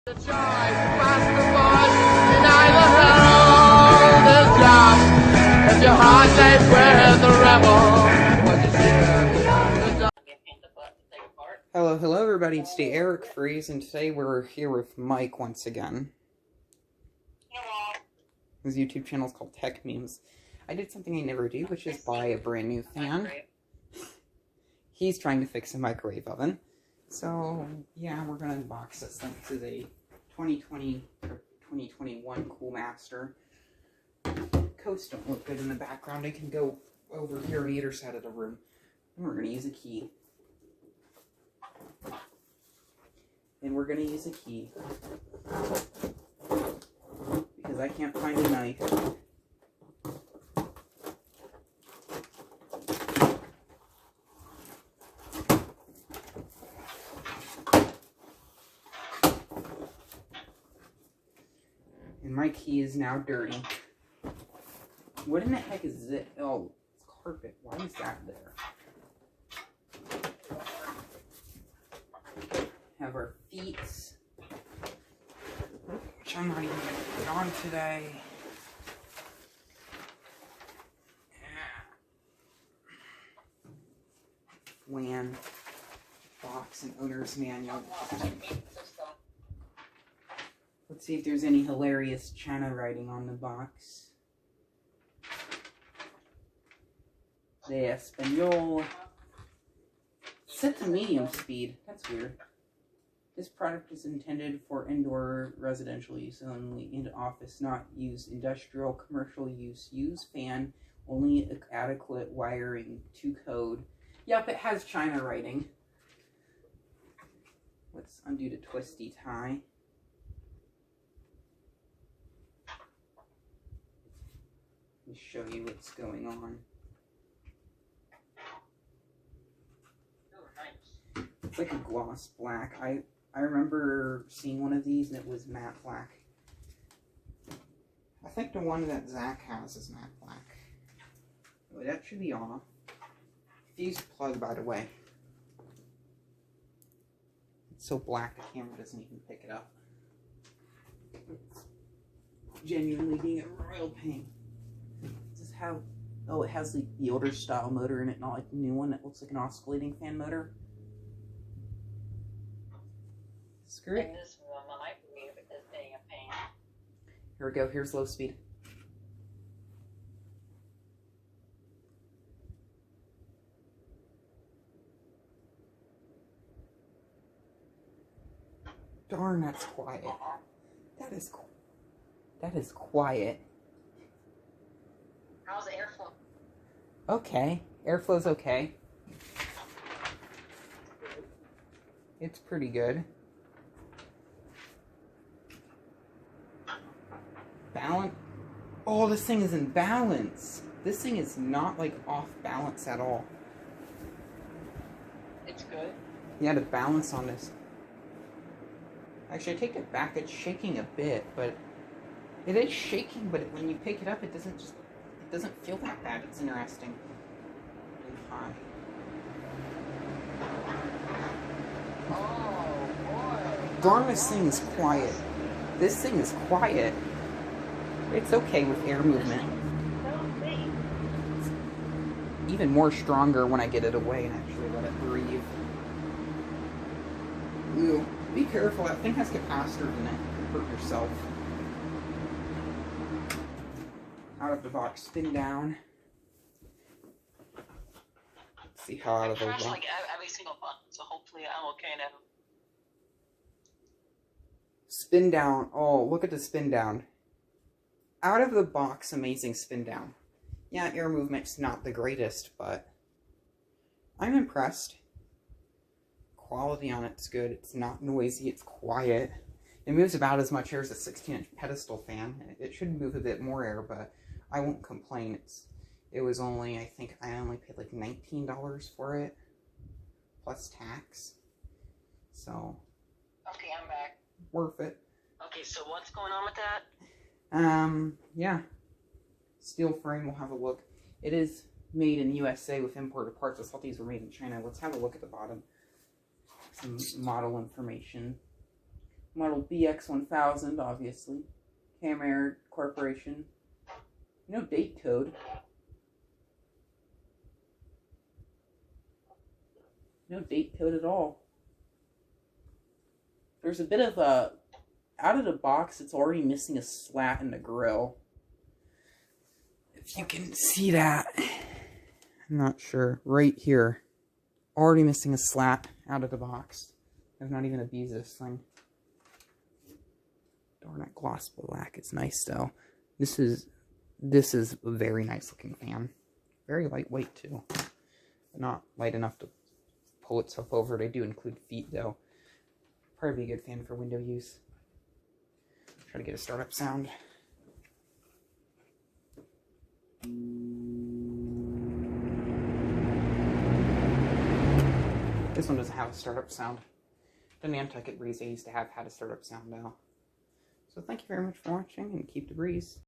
The choice across the board, deny the herald is young, and your heart lays where the rebel was Hello everybody, it's the Eric Freeze, and today we're here with Mike once again. Hello. His YouTube channel is called Tech Memes. I did something I never do, which is buy a brand new fan. He's trying to fix a microwave oven. So, yeah, we're going to unbox this thanks to the 2020 or 2021 Cool Master. Coats don't look good in the background. I can go over here on either side of the room. And we're going to use a key. And we're going to use a key. Because I can't find a knife. And my key is now dirty. What in the heck is it? Oh, it's carpet. Why is that there? Have our feet, which I'm not even going to put on today. WAN, box, and owner's manual. Let's see if there's any hilarious China writing on the box. De Espanol. Set to medium speed. That's weird. This product is intended for indoor residential use only, in office, not use industrial, commercial use. Use fan, only adequate wiring to code. Yep, it has China writing. Let's undo the twisty tie. Let me show you what's going on. It's like a gloss black. I remember seeing one of these and it was matte black. I think the one that Zach has is matte black. Oh, that should be off. Fuse plug, by the way. It's so black the camera doesn't even pick it up. It's genuinely being a royal pain. Does it have... Oh, it has the older style motor in it, not like the new one that looks like an oscillating fan motor. Screw it. Here we go. Here's low speed. Darn, that's quiet. That is quiet. How's the airflow? Okay. Airflow's okay. It's pretty good. Balance. Oh, this thing is in balance. This thing is not like off balance at all. It's good. Yeah, the balance on this. Actually, I take it back. It's shaking a bit, but it is shaking. But when you pick it up, it doesn't feel that bad. It's interesting. And high. Oh boy. Darn, this thing is quiet. This thing is quiet. It's okay with air movement. It's even more stronger when I get it away and actually let it breathe. Ooh, be careful. That thing has capacitor in it. Hurt yourself. Out of the box, spin down. Let's see how out of the box. Like every single button, so hopefully I'm okay now. Spin down. Oh, look at the spin down. Out of the box, amazing spin down. Yeah, air movement's not the greatest, but I'm impressed. Quality on it's good. It's not noisy. It's quiet. It moves about as much air as a 16-inch pedestal fan. It should move a bit more air, but I won't complain. It was only, I think I only paid like $19 for it, plus tax. So, Okay, I'm back. worth it. Okay, so what's going on with that? Yeah. Steel frame, we'll have a look. It is made in USA with imported parts. I thought these were made in China. Let's have a look at the bottom. Some model information. Model BX1000, obviously. Camair Corporation. No date code. No date code at all. There's a bit of a... Out of the box, it's already missing a slat in the grill. If you can see that. I'm not sure. Right here. Already missing a slat out of the box. I've not even abused this thing. Darn it, gloss black. It's nice though. This is a very nice looking fan. Very lightweight too. But not light enough to pull itself over. They do include feet though. Probably be a good fan for window use. Try to get a startup sound. This one doesn't have a startup sound. The Nantucket Breeze I used to have had a startup sound now. So thank you very much for watching, and keep the breeze.